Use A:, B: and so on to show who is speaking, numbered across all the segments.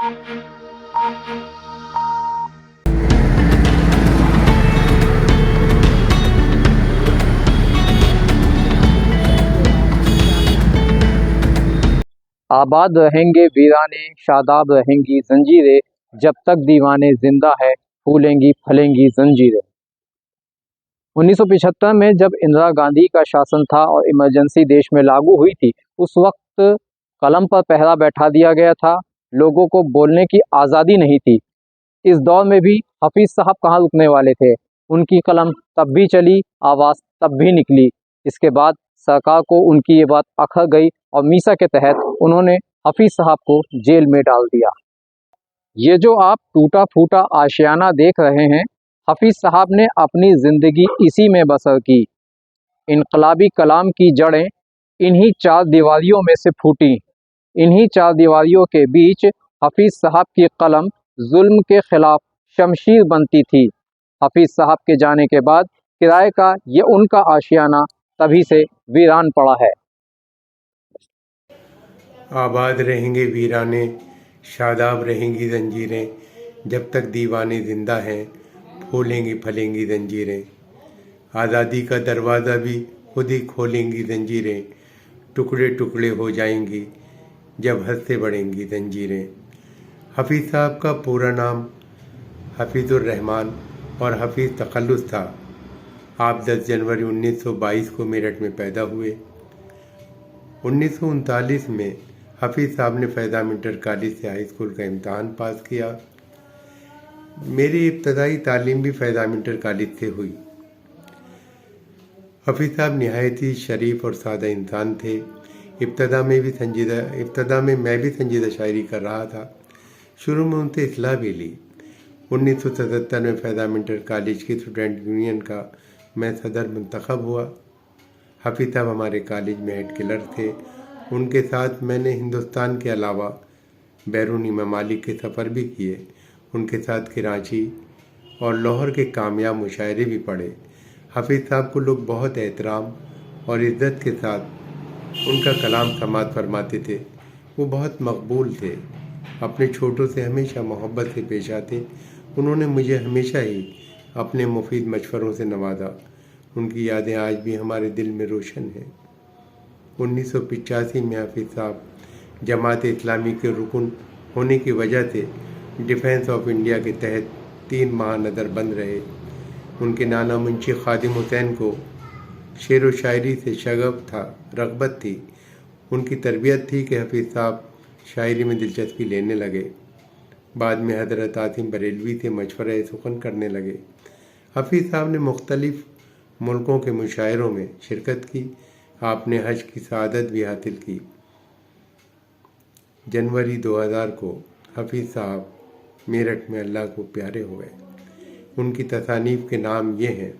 A: आबाद रहेंगे वीराने, शादाब रहेंगी जंजीरें, जब तक दीवाने जिंदा है फूलेंगी फलेंगी जंजीरें। 1975 में जब इंदिरा गांधी का शासन था और इमरजेंसी देश में लागू हुई थी, उस वक्त कलम पर पहरा बैठा दिया गया था। लोगों को बोलने की आज़ादी नहीं थी। इस दौर में भी हफीज़ साहब कहाँ रुकने वाले थे। उनकी कलम तब भी चली, आवाज़ तब भी निकली। इसके बाद सरकार को उनकी ये बात अखर गई और मीसा के तहत उन्होंने हफीज़ साहब को जेल में डाल दिया। ये जो आप टूटा फूटा आशियाना देख रहे हैं, हफीज़ साहब ने अपनी ज़िंदगी इसी में बसर की। इनकलाबी कलाम की जड़ें इन्हीं चार दीवारियों में से फूटी। इन्हीं चार दीवारियों के बीच हफीज़ साहब की कलम जुल्म के खिलाफ शमशीर बनती थी। हफीज़ साहब के जाने के बाद किराए का ये उनका आशियाना तभी से वीरान पड़ा है।
B: आबाद रहेंगे वीराने, शादाब रहेंगी जंजीरें, जब तक दीवाने जिंदा हैं फूलेंगी फलेंगी जंजीरें। आज़ादी का दरवाज़ा भी खुद ही खोलेंगी जंजीरें, टुकड़े टुकड़े हो जाएंगी जब हद से बढ़ेंगी जंजीरें। हफीज़ साहब का पूरा नाम हफीज़ुर रहमान और हफीज़ तखल्लुस था। आप 10 जनवरी 1922 को मेरठ में पैदा हुए। 1939 में हफीज़ साहब ने फैज़ाम इंटर कॉलेज से हाई स्कूल का इम्तहान पास किया। मेरी इब्तदाई तालीम भी फैज़ाम इंटर कॉलेज से हुई। हफीज़ साहब निहायत ही शरीफ और सादा इंसान थे। इब्तदा में मैं भी संजीदा शायरी कर रहा था। शुरू में उनसे इस्लाह भी ली। 1977 में फैज़ाम इंटर कॉलेज की स्टूडेंट यूनियन का मैं सदर मुंतखब हुआ। हफीज़ साहब हमारे कॉलेज में हेड किलर थे। उनके साथ मैंने हिंदुस्तान के अलावा बैरूनी ममालिक के सफ़र भी किए। उनके साथ कराची और लाहौर के कामयाब मुशायरे भी पढ़े। हफीज़ साहब को लोग बहुत एहतराम और इज़्ज़त के साथ उनका कलाम समात फरमाते थे। वो बहुत मकबूल थे। अपने छोटों से हमेशा मोहब्बत से पेश आते। उन्होंने मुझे हमेशा ही अपने मुफीद मशवरों से नवाजा। उनकी यादें आज भी हमारे दिल में रोशन हैं। 1985 में हफीज़ साहब जमात इस्लामी के रुकन होने की वजह से डिफेंस ऑफ इंडिया के तहत 3 माह नज़रबंद रहे। उनके नाना मुंशी खादिम हुसैन को शेर व शायरी से शगफ था, रग़बत थी। उनकी तरबियत थी कि हफीज़ साहब शायरी में दिलचस्पी लेने लगे। बाद में हज़रत आसिम बरेलवी से मशवरा सुखन करने लगे। हफीज़ साहब ने मुख्तलिफ़ मुल्कों के मुशायरों में शिरकत की। आपने हज की सआदत भी हासिल की। जनवरी 2000 को हफीज़ साहब मेरठ में अल्लाह को प्यारे हो गए। उनकी तसानीफ़ के नाम ये हैं: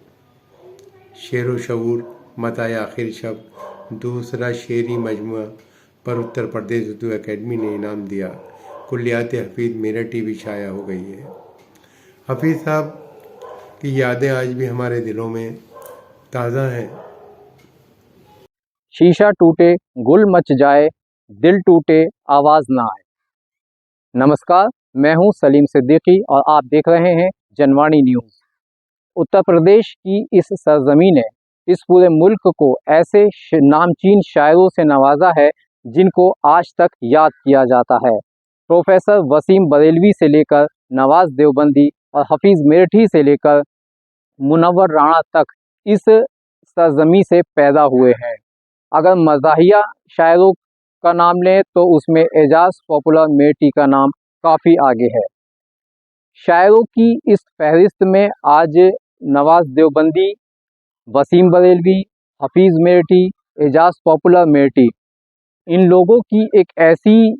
B: शेर व शऊर, मताए आखिर शब, दूसरा शेरी मजमुआ पर उत्तर प्रदेश उर्दू अकेडमी ने इनाम दिया। कुल्लियात हफीज़ मेरठ ही भी शाया हो गई है। हफीज़ साहब की यादें आज भी हमारे दिलों में ताज़ा हैं।
A: शीशा टूटे गुल मच जाए, दिल टूटे आवाज़ ना आए। नमस्कार, मैं हूं सलीम सिद्दीकी और आप देख रहे हैं जनवाणी न्यूज़। उत्तर प्रदेश की इस सरजमी ने इस पूरे मुल्क को ऐसे नामचीन शायरों से नवाजा है जिनको आज तक याद किया जाता है। प्रोफेसर वसीम बरेलवी से लेकर नवाज देवबंदी और हफीज़ मेरठी से लेकर मुनव्वर राणा तक इस सरजमी से पैदा हुए हैं। अगर मज़ाहिया शायरों का नाम लें तो उसमें एजाज पॉपुलर मेरठी का नाम काफ़ी आगे है। शायरों की इस फहरिस्त में आज नवाज देवबंदी, वसीम बरेलवी, हफीज़ मेरठी, एजाज पॉपुलर मेरठी, इन लोगों की एक ऐसी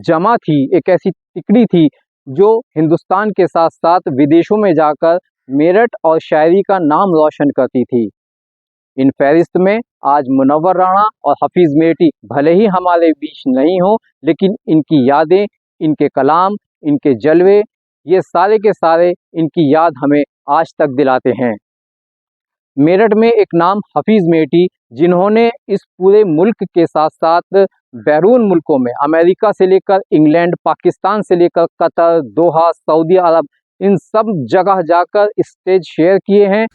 A: जमा थी, एक ऐसी तिकड़ी थी जो हिंदुस्तान के साथ साथ विदेशों में जाकर मेरठ और शायरी का नाम रोशन करती थी। इन फहरिस्त में आज मुनव्वर राणा और हफीज़ मेरठी भले ही हमारे बीच नहीं हो, लेकिन इनकी यादें, इनके कलाम, इनके जलवे, ये सारे के सारे इनकी याद हमें आज तक दिलाते हैं। मेरठ में एक नाम हफीज़ मेहटी, जिन्होंने इस पूरे मुल्क के साथ साथ बैरून मुल्कों में अमेरिका से लेकर इंग्लैंड, पाकिस्तान से लेकर कतर, दोहा, सऊदी अरब, इन सब जगह जाकर स्टेज शेयर किए हैं।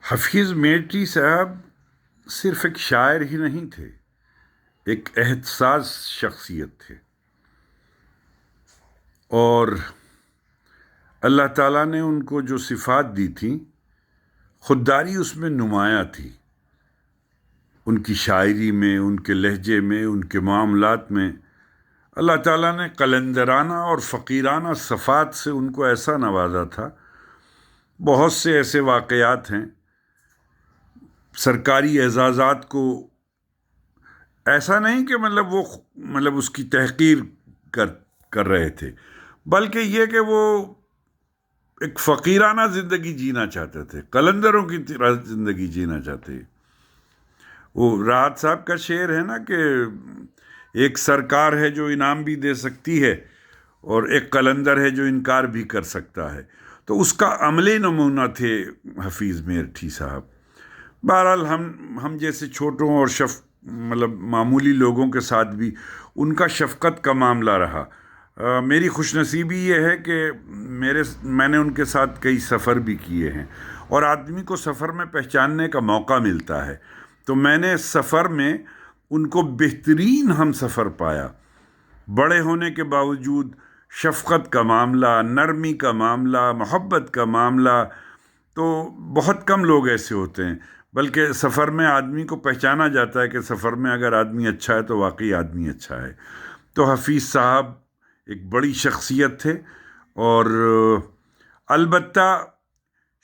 C: हफीज़ मेहटी साहब सिर्फ एक शायर ही नहीं थे, एक एहसास शख्सियत थे और अल्लाह ताला ने उनको जो सिफ़ात दी थी खुददारी उसमें नुमाया थी। उनकी शायरी में, उनके लहजे में, उनके मामलात में अल्लाह ताला ने कलंदराना और फ़कीराना सफ़ात से उनको ऐसा नवाजा था। बहुत से ऐसे वाक़यात हैं, सरकारी एजाज़ात को ऐसा नहीं कि वो उसकी तहकीर कर रहे थे, बल्कि ये कि वो एक फ़कीराना ज़िंदगी जीना चाहते थे, कलंदरों की तरह ज़िंदगी जीना चाहते। वो राहत साहब का शेर है ना कि एक सरकार है जो इनाम भी दे सकती है और एक कलंदर है जो इनकार भी कर सकता है। तो उसका अमली नमूना थे हफीज़ मेहटी साहब। बहरहाल हम जैसे छोटों और मामूली लोगों के साथ भी उनका शफ़क़त का मामला रहा। मेरी खुशनसीबी ये है कि मैंने उनके साथ कई सफ़र भी किए हैं और आदमी को सफ़र में पहचानने का मौका मिलता है। तो मैंने सफ़र में उनको बेहतरीन हम सफ़र पाया। बड़े होने के बावजूद शफ़क़त का मामला, नरमी का मामला, मोहब्बत का मामला, तो बहुत कम लोग ऐसे होते हैं। बल्कि सफ़र में आदमी को पहचाना जाता है कि सफ़र में अगर आदमी अच्छा है तो वाकई आदमी अच्छा है। तो हफीज़ साहब एक बड़ी शख्सियत थे और अलबत्ता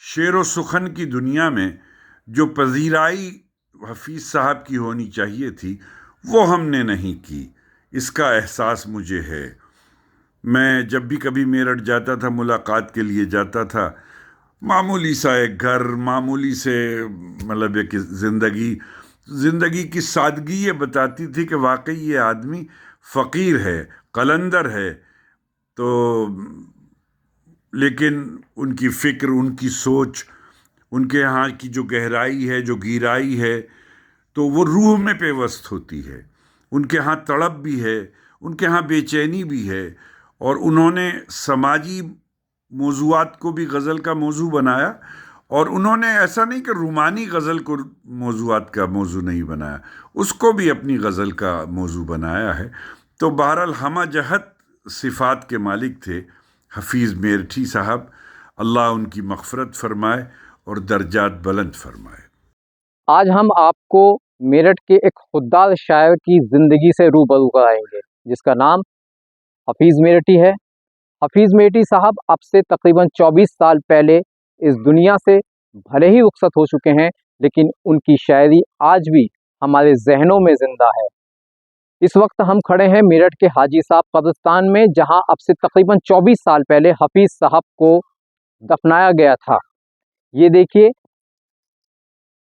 C: शेर व सुखन की दुनिया में जो पजीराई हफीज़ साहब की होनी चाहिए थी वो हमने नहीं की, इसका एहसास मुझे है। मैं जब भी कभी मेरठ जाता था, मुलाकात के लिए जाता था, मामूली सा एक घर, मामूली से एक ज़िंदगी की सादगी ये बताती थी कि वाकई ये आदमी फ़कीर है, कलंदर है। तो लेकिन उनकी फ़िक्र, उनकी सोच, उनके यहाँ की जो गहराई है, जो गहराई है, तो वो रूह में पेवस्त होती है। उनके यहाँ तड़प भी है, उनके यहाँ बेचैनी भी है और उन्होंने समाजी मौज़ूआत को भी गज़ल का मौजू बनाया। और उन्होंने ऐसा नहीं कि रूमानी गज़ल को मौज़ूआत का मौजू नहीं बनाया, उसको भी अपनी गज़ल का मौजू बनाया है। तो बहरहाल हम जहत सिफ़ात के मालिक थे हफीज़ मेहटी साहब। अल्लाह उनकी मग़फ़िरत फ़रमाए और दर्जात बुलंद फ़रमाए।
A: आज हम आपको मेरठ के एक खुददार शायर की ज़िंदगी से रूबरू कराएंगे, जिसका नाम हफीज़ मेहटी है। हफीज़ मेहटी साहब अब से तकरीबन 24 साल पहले इस दुनिया से भले ही रुखसत हो चुके हैं, लेकिन उनकी शायरी आज भी हमारे जहनों में ज़िंदा है। इस वक्त हम खड़े हैं मेरठ के हाजी साहब कब्रिस्तान में, जहां अब से तकरीबन 24 साल पहले हफीज़ साहब को दफनाया गया था। ये देखिए,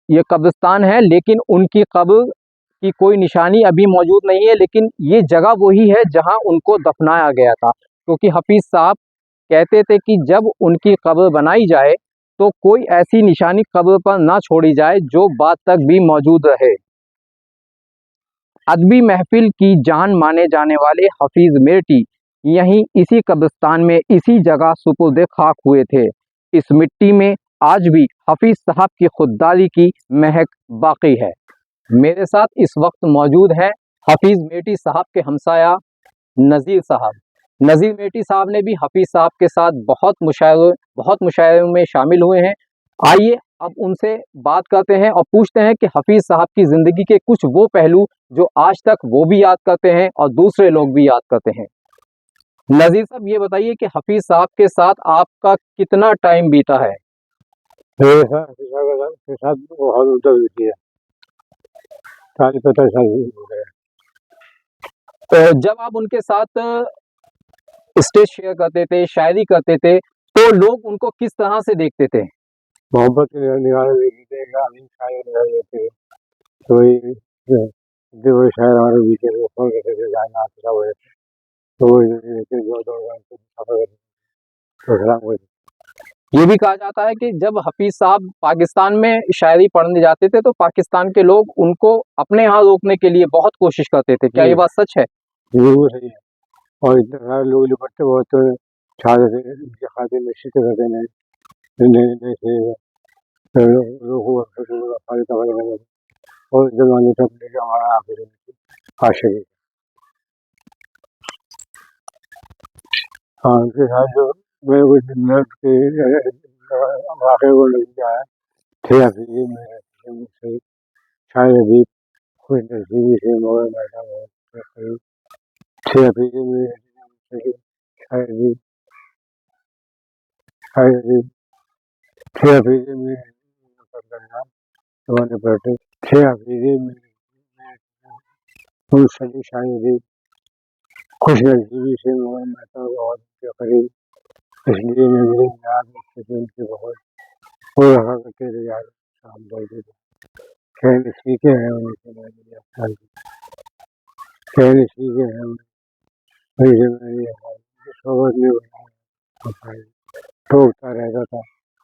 A: ये कब्रिस्तान है, लेकिन उनकी कब्र की कोई निशानी अभी मौजूद नहीं है, लेकिन ये जगह वही है जहां उनको दफनाया गया था। क्योंकि हफीज़ साहब कहते थे कि जब उनकी कब्र बनाई जाए तो कोई ऐसी निशानी कब्र पर ना छोड़ी जाए जो बाद तक भी मौजूद रहे। अदबी महफिल की जान माने जाने वाले हफीज़ मेहटी यहीं इसी कब्रिस्तान में इसी जगह सुपुर्द खाक हुए थे। इस मिट्टी में आज भी हफीज़ साहब की खुददारी की महक बाकी है। मेरे साथ इस वक्त मौजूद हैं हफीज़ मेहटी साहब के हमसाया नज़ीर साहब। नज़ीर मेहटी साहब ने भी हफीज़ साहब के साथ बहुत मुशायरों में शामिल हुए हैं। आइए अब उनसे बात करते हैं और पूछते हैं कि हफीज़ साहब की ज़िंदगी के कुछ वो पहलू जो आज तक वो भी याद करते हैं और दूसरे लोग भी याद करते हैं। नज़ीर साहब, ये बताइए कि हफीज़ साहब के साथ आपका कितना टाइम बीता है?
D: मेरे साथ बहुत उधर बीती है, 40-50 साल हो गए।
A: तो जब आप उनके साथ स्टेज शेयर करते थे, शायरी करते थे, तो लोग उनको किस तरह से देखते थे?
D: मोहब्बत के निगाह देखी थे, गाली शायर निगाह देखते थे, तो वही जो शायर हमारे बीच में फोन करते थे, गाना आता हुआ है, तो वो जो दौड़ तो सलाम करते
A: ये भी कहा जाता है कि जब हफीज साहब पाकिस्तान में शायरी पढ़ने जाते थे तो पाकिस्तान के लोग उनको अपने यहाँ रोकने के लिए बहुत कोशिश करते थे। क्या ये
D: जी
A: बात सच है?
D: बिल्कुल सही है। और इतने सारे लोग जो पढ़ते बहुत चाहते थे इनके खातिर निश्चित करते नहीं नहीं थे लोगों को खाली तबाह और जमाने तक लेके हमारा आखिर आशिक। हाँ उनके साथ जो मेरे को नर्स के वाक़े को लग गया है थे हफीज़ मेरे मुझसे शायद अभी खुश नसीबी से मगर बैठा बहुत करीब थे हफीज़ मेरे शायद अभी थे हफीज़ मेरे करना जमाने पढ़ते थे हफीज़ मेरे मुझसे शायद अभी खुश नसीबी से मगर बैठा बहुत करीब इसलिए मेरी याद मुझसे उनकी बहुत हो रहा करते थे यार शाम बोलते थे खैर सीखे हैं उनसे मैंने ख्याल खैर सीखे हैं उनसे मैंने सोबत में बनाया ठोकता रहता था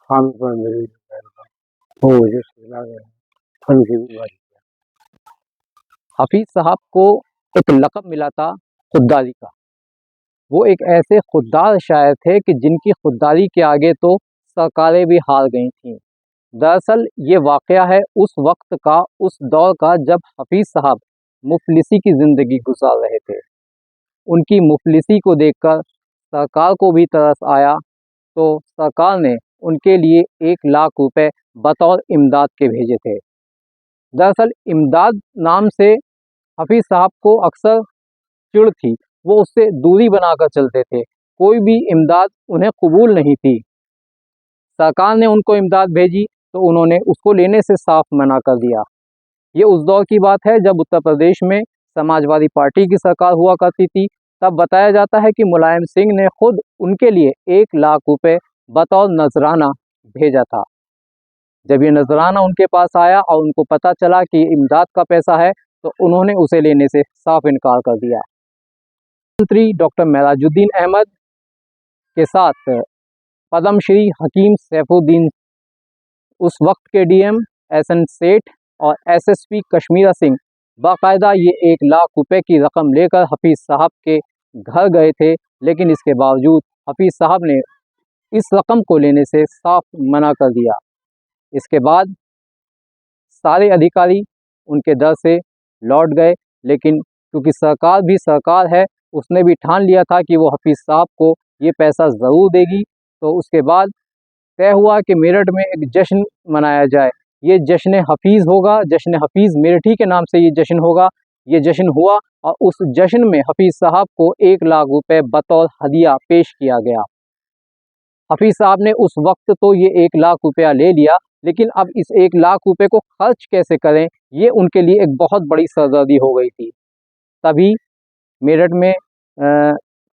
D: खाम पर मेरी वो मुझे सिला गया फन की भी बात।
A: हफीज साहब को एक लक़ब मिला था खुददारी का। वो एक ऐसे खुददार शायर थे कि जिनकी खुददारी के आगे तो सरकारें भी हार गई थीं। दरअसल ये वाक़या है उस वक्त का, उस दौर का जब हफीज साहब मुफलिसी की ज़िंदगी गुजार रहे थे। उनकी मुफलिसी को देखकर सरकार को भी तरस आया तो सरकार ने उनके लिए 1 लाख रुपए बतौर इमदाद के भेजे थे। दरअसल इमदाद नाम से हफीज साहब को अक्सर चिढ़ थी, वो उससे दूरी बनाकर चलते थे, कोई भी इमदाद उन्हें कबूल नहीं थी। सरकार ने उनको इमदाद भेजी तो उन्होंने उसको लेने से साफ मना कर दिया। ये उस दौर की बात है जब उत्तर प्रदेश में समाजवादी पार्टी की सरकार हुआ करती थी। तब बताया जाता है कि मुलायम सिंह ने खुद उनके लिए 1 लाख रुपए बतौर नजराना भेजा था। जब ये नजराना उनके पास आया और उनको पता चला कि इमदाद का पैसा है तो उन्होंने उसे लेने से साफ इनकार कर दिया। मंत्री डॉक्टर मेराजुद्दीन अहमद के साथ पद्मश्री हकीम सैफुद्दीन, उस वक्त के डीएम एसएन सेठ और एसएसपी कश्मीरा सिंह बाकायदा ये 1 लाख रुपए की रकम लेकर हफीज साहब के घर गए थे, लेकिन इसके बावजूद हफीज साहब ने इस रकम को लेने से साफ मना कर दिया। इसके बाद सारे अधिकारी उनके दर से लौट गए, लेकिन क्योंकि सरकार भी सरकार है, उसने भी ठान लिया था कि वो हफीज साहब को ये पैसा ज़रूर देगी। तो उसके बाद तय हुआ कि मेरठ में एक जश्न मनाया जाए। ये जश्न हफीज़ होगा, जश्न हफीज़ मेरठी के नाम से ये जश्न होगा। ये जश्न हुआ और उस जश्न में हफीज़ साहब को 1 लाख रुपए बतौर हदिया पेश किया गया। हफीज़ साहब ने उस वक्त तो ये 1 लाख रुपया ले लिया, लेकिन अब इस 1 लाख रुपए को खर्च कैसे करें, ये उनके लिए एक बहुत बड़ी सरदर्दी हो गई थी। तभी मेरठ में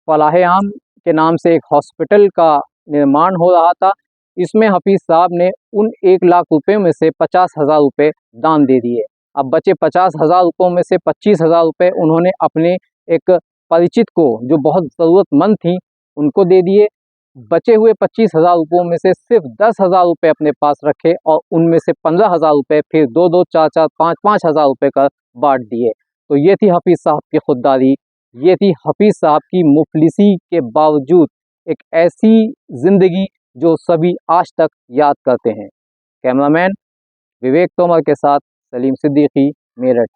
A: फलाह आम के नाम से एक हॉस्पिटल का निर्माण हो रहा था। इसमें हफीज़ साहब ने उन 1 लाख रुपए में से 50,000 रुपये दान दे दिए। अब बचे 50,000 रुपयों में से 25,000 रुपये उन्होंने अपने एक परिचित को, जो बहुत ज़रूरतमंद थी, उनको दे दिए। बचे हुए 25,000 रुपयों में से सिर्फ 10,000 रुपये अपने पास रखे और उनमें से 15,000 रुपये फिर 2-2, 4-4, 5-5,000 रुपये कर बांट दिए। तो ये थी हफीज़ साहब की खुददारी, ये थी हफीज़ साहब की मुफलिसी के बावजूद एक ऐसी ज़िंदगी जो सभी आज तक याद करते हैं। कैमरामैन विवेक तोमर के साथ सलीम सिद्दीकी, मेरठ।